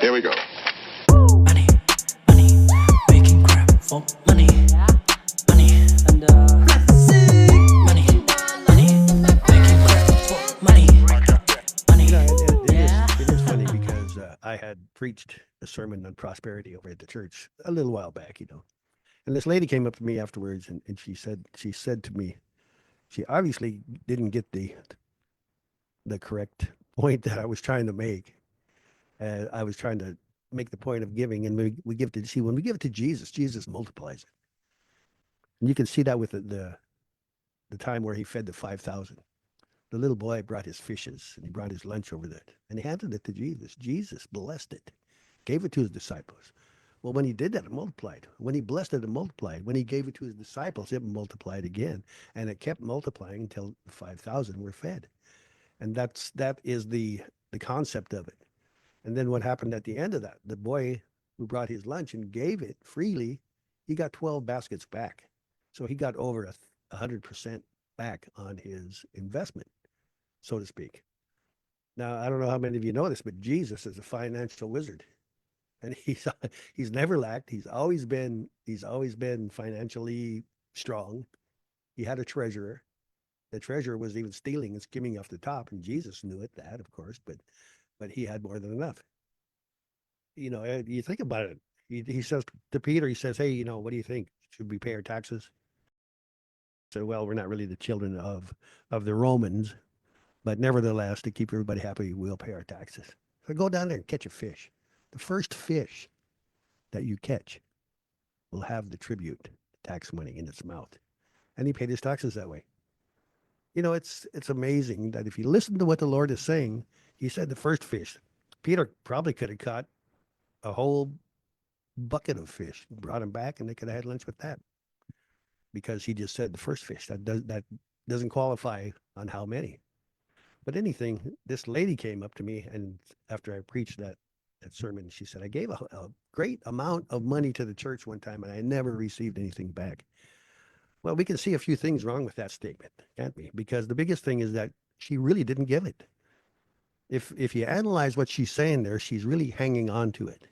Here we go. Money, money, making crap for money, money, and money, money, making crap for money, money. It is funny because I had preached a sermon on prosperity over at the church a little while back, and this lady came up to me afterwards and she said to me, she obviously didn't get the correct point that I was trying to make. I was trying to make the point of giving, and we give to see when we give it to Jesus, Jesus multiplies it. And you can see that with the time where he fed the 5,000. The little boy brought his fishes and he brought his lunch over there and he handed it to Jesus. Jesus blessed it, gave it to his disciples. Well, when he did that, it multiplied. When he blessed it, it multiplied. When he gave it to his disciples, it multiplied again. And it kept multiplying until 5,000 were fed. And that is the concept of it. And then what happened at the end of that, the boy who brought his lunch and gave it freely, he got 12 baskets back. So he got over 100% back on his investment, so to speak. Now, I don't know how many of you know this, but Jesus is a financial wizard. And he's never lacked. He's always been financially strong. He had a treasurer. The treasurer was even stealing and skimming off the top, and Jesus knew that, of course, but he had more than enough. You think about it. He says to Peter, he says, "Hey, what do you think? Should we pay our taxes?" So, well, we're not really the children of the Romans, but nevertheless, to keep everybody happy, we'll pay our taxes. So go down there and catch a fish. The first fish that you catch will have the tribute tax money in its mouth. And he paid his taxes that way. It's amazing that if you listen to what the Lord is saying, he said the first fish. Peter probably could have caught a whole bucket of fish, brought them back, and they could have had lunch with that. Because he just said the first fish. That doesn't qualify on how many. But anything, this lady came up to me, and after I preached that sermon, she said, I gave a great amount of money to the church one time, and I never received anything back. Well, we can see a few things wrong with that statement, can't we? Because the biggest thing is that she really didn't give it. If you analyze what she's saying there, she's really hanging on to it.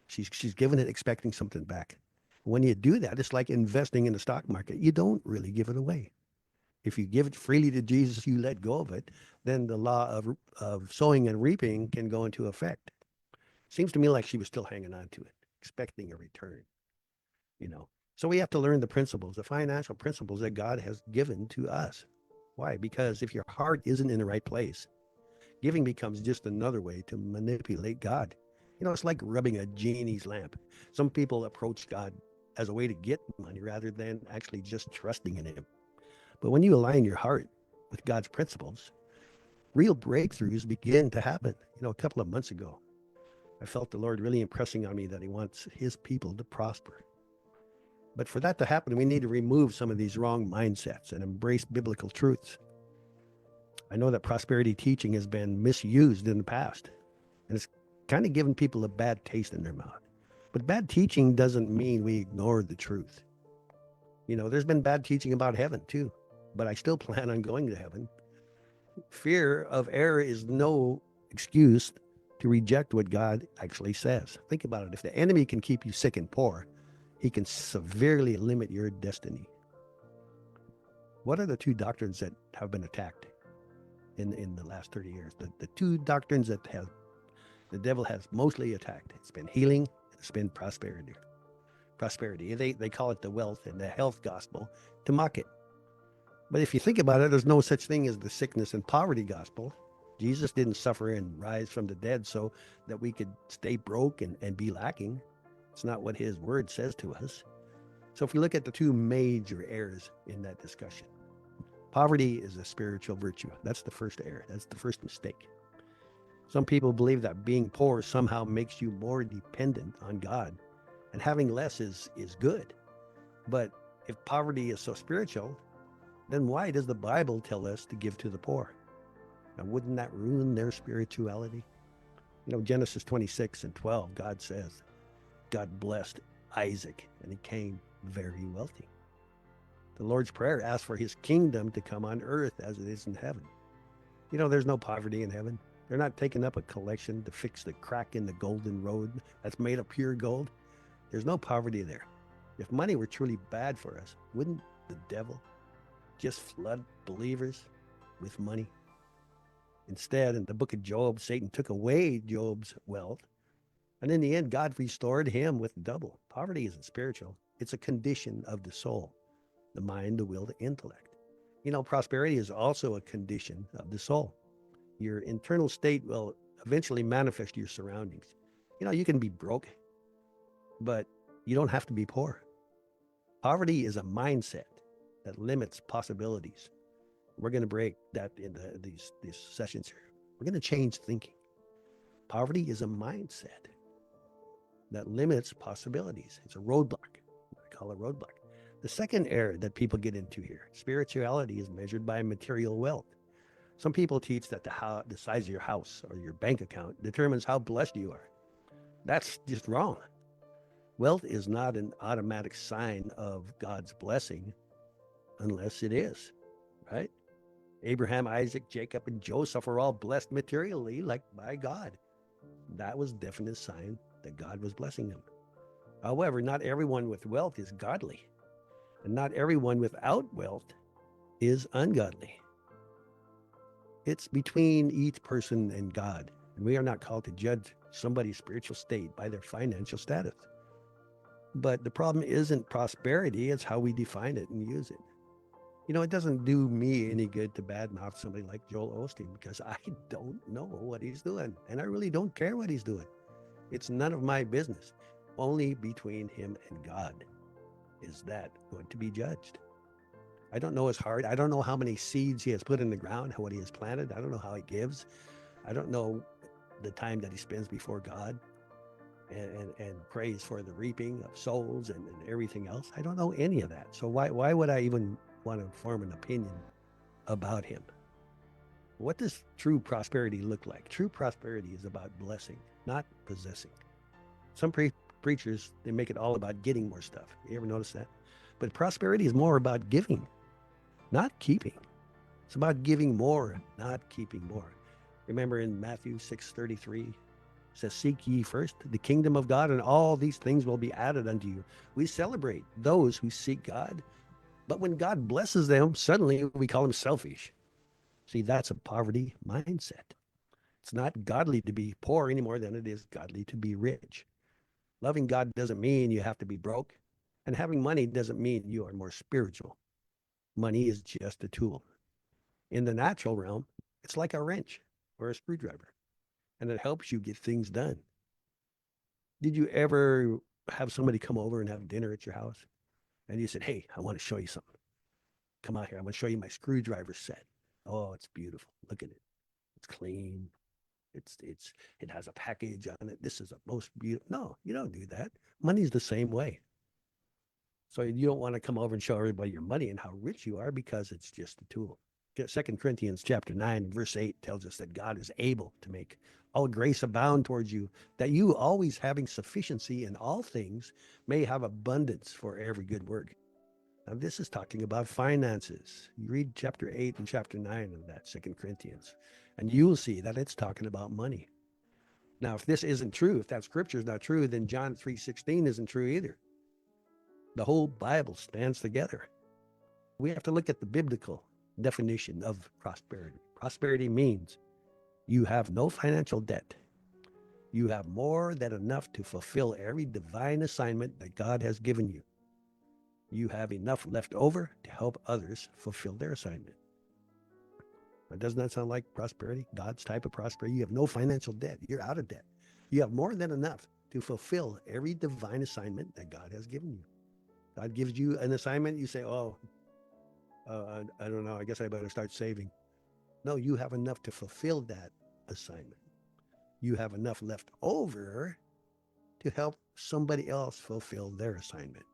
She's giving it expecting something back. When you do that, it's like investing in the stock market. You don't really give it away. If you give it freely to Jesus, you let go of it, then the law of sowing and reaping can go into effect. Seems to me like she was still hanging on to it, expecting a return, So we have to learn the principles, the financial principles that God has given to us. Why? Because if your heart isn't in the right place, giving becomes just another way to manipulate God. It's like rubbing a genie's lamp. Some people approach God as a way to get money rather than actually just trusting in him. But when you align your heart with God's principles, real breakthroughs begin to happen. A couple of months ago, I felt the Lord really impressing on me that he wants his people to prosper. But for that to happen, we need to remove some of these wrong mindsets and embrace biblical truths. I know that prosperity teaching has been misused in the past, and it's kind of given people a bad taste in their mouth. But bad teaching doesn't mean we ignore the truth. There's been bad teaching about heaven too, but I still plan on going to heaven. Fear of error is no excuse to reject what God actually says. Think about it. If the enemy can keep you sick and poor, he can severely limit your destiny. What are the two doctrines that have been attacked in the last 30 years? The two doctrines that the devil has mostly attacked. It's been healing, it's been prosperity. They call it the wealth and the health gospel to mock it. But if you think about it, there's no such thing as the sickness and poverty gospel. Jesus didn't suffer and rise from the dead so that we could stay broke and be lacking. It's not what his word says to us. So if you look at the two major errors in that discussion, poverty is a spiritual virtue. That's the first error. That's the first mistake. Some people believe that being poor somehow makes you more dependent on God, and having less is good. But if poverty is so spiritual, then why does the Bible tell us to give to the poor? Now, wouldn't that ruin their spirituality? Genesis 26:12, God says, God blessed Isaac, and he came very wealthy. The Lord's Prayer asks for his kingdom to come on earth as it is in heaven. There's no poverty in heaven. They're not taking up a collection to fix the crack in the golden road that's made of pure gold. There's no poverty there. If money were truly bad for us, wouldn't the devil just flood believers with money? Instead, in the book of Job, Satan took away Job's wealth, and in the end, God restored him with double. Poverty isn't spiritual, it's a condition of the soul, the mind, the will, the intellect. Prosperity is also a condition of the soul. Your internal state will eventually manifest your surroundings. You can be broke, but you don't have to be poor. Poverty is a mindset that limits possibilities. We're going to break that in these sessions here. We're going to change thinking. Poverty is a mindset that limits possibilities. It's a roadblock. I call it roadblock. The second error that people get into here, spirituality is measured by material wealth. Some people teach that the size of your house or your bank account determines how blessed you are. That's just wrong. Wealth is not an automatic sign of God's blessing unless it is, right? Abraham, Isaac, Jacob, and Joseph are all blessed materially, like by God. That was a definite sign that God was blessing them. However, not everyone with wealth is godly, and not everyone without wealth is ungodly. It's between each person and God, and we are not called to judge somebody's spiritual state by their financial status. But the problem isn't prosperity, it's how we define it and use it. It doesn't do me any good to badmouth somebody like Joel Osteen because I don't know what he's doing, and I really don't care what he's doing. It's none of my business. Only between him and God is that going to be judged. I don't know his heart. I don't know how many seeds he has put in the ground, what he has planted. I don't know how he gives. I don't know the time that he spends before God and prays for the reaping of souls and everything else. I don't know any of that. So why would I even want to form an opinion about him? What does true prosperity look like? True prosperity is about blessing, not possessing. Some preachers, they make it all about getting more stuff. You ever notice that? But prosperity is more about giving, not keeping. It's about giving more, not keeping more. Remember in Matthew 6:33, it says, "Seek ye first the kingdom of God, and all these things will be added unto you." We celebrate those who seek God, but when God blesses them, suddenly we call them selfish. See, that's a poverty mindset. It's not godly to be poor any more than it is godly to be rich. Loving God doesn't mean you have to be broke, and having money doesn't mean you are more spiritual. Money is just a tool. In the natural realm, it's like a wrench or a screwdriver, and it helps you get things done. Did you ever have somebody come over and have dinner at your house? And you said, "Hey, I want to show you something. Come out here. I want to show you my screwdriver set." Oh, it's beautiful. Look at it. It's clean. It has a package on it. This is the most beautiful. No, you don't do that. Money's the same way. So you don't want to come over and show everybody your money and how rich you are because it's just a tool. 2 Corinthians chapter 9, verse 8 tells us that God is able to make all grace abound towards you, that you always having sufficiency in all things may have abundance for every good work. Now, this is talking about finances. You read chapter 8 and chapter 9 of that 2 Corinthians, and you'll see that it's talking about money. Now, if this isn't true, if that scripture is not true, then John 3:16 isn't true either. The whole Bible stands together. We have to look at the biblical definition of prosperity. Prosperity means you have no financial debt. You have more than enough to fulfill every divine assignment that God has given you. You have enough left over to help others fulfill their assignment. Now, doesn't that sound like prosperity? God's type of prosperity. You have no financial debt. You're out of debt. You have more than enough to fulfill every divine assignment that God has given you. God gives you an assignment. You say, "Oh, I don't know. I guess I better start saving." No, you have enough to fulfill that assignment. You have enough left over to help somebody else fulfill their assignment.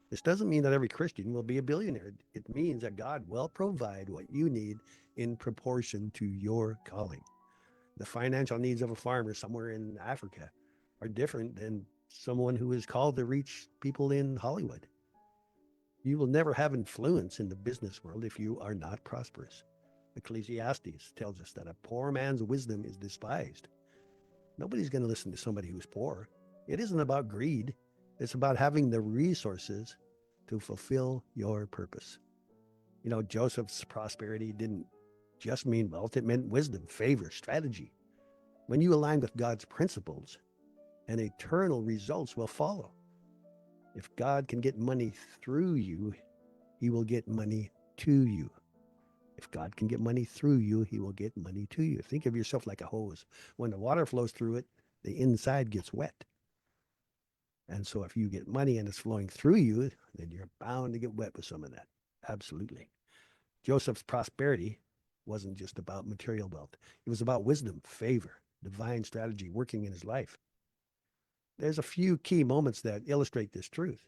This doesn't mean that every Christian will be a billionaire. It means that God will provide what you need in proportion to your calling. The financial needs of a farmer somewhere in Africa are different than someone who is called to reach people in Hollywood. You will never have influence in the business world if you are not prosperous. Ecclesiastes tells us that a poor man's wisdom is despised. Nobody's going to listen to somebody who's poor. It isn't about greed. It's about having the resources to fulfill your purpose. You know, Joseph's prosperity didn't just mean wealth. It meant wisdom, favor, strategy. When you align with God's principles, and eternal results will follow. If God can get money through you, he will get money to you. If God can get money through you, he will get money to you. Think of yourself like a hose. When the water flows through it, the inside gets wet. And so if you get money and it's flowing through you, then you're bound to get wet with some of that. Absolutely. Joseph's prosperity wasn't just about material wealth. It was about wisdom, favor, divine strategy working in his life. There's a few key moments that illustrate this truth.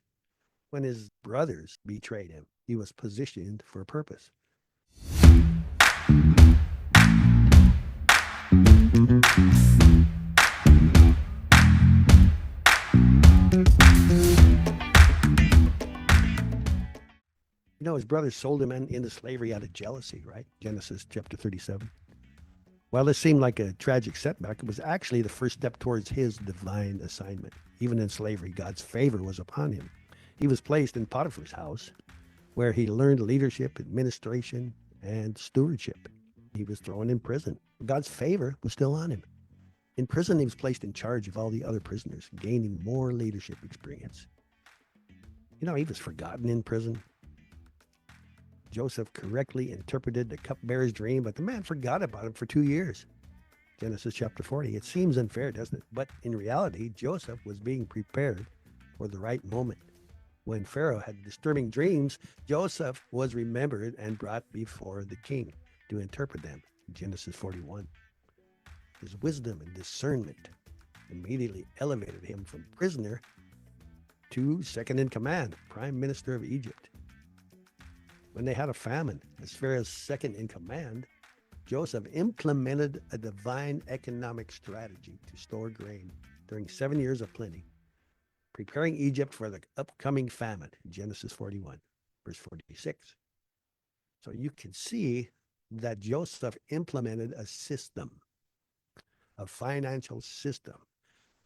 When his brothers betrayed him, he was positioned for a purpose. You know, his brothers sold him into slavery out of jealousy, right? Genesis chapter 37. While this seemed like a tragic setback, it was actually the first step towards his divine assignment. Even in slavery, God's favor was upon him. He was placed in Potiphar's house, where he learned leadership, administration, and stewardship. He was thrown in prison. God's favor was still on him. In prison, he was placed in charge of all the other prisoners, gaining more leadership experience. You know, he was forgotten in prison. Joseph correctly interpreted the cupbearer's dream, but the man forgot about him for 2 years. Genesis chapter 40. It seems unfair, doesn't it? But in reality, Joseph was being prepared for the right moment. When Pharaoh had disturbing dreams, Joseph was remembered and brought before the king to interpret them. Genesis 41. His wisdom and discernment immediately elevated him from prisoner to second in command, prime minister of Egypt. When they had a famine, as Pharaoh's second in command, Joseph implemented a divine economic strategy to store grain during 7 years of plenty, preparing Egypt for the upcoming famine, Genesis 41, verse 46. So you can see that Joseph implemented a system, a financial system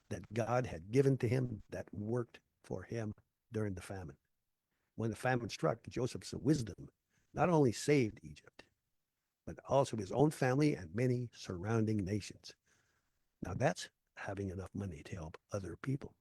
that God had given to him that worked for him during the famine. When the famine struck, Joseph's wisdom not only saved Egypt, but also his own family and many surrounding nations. Now that's having enough money to help other people.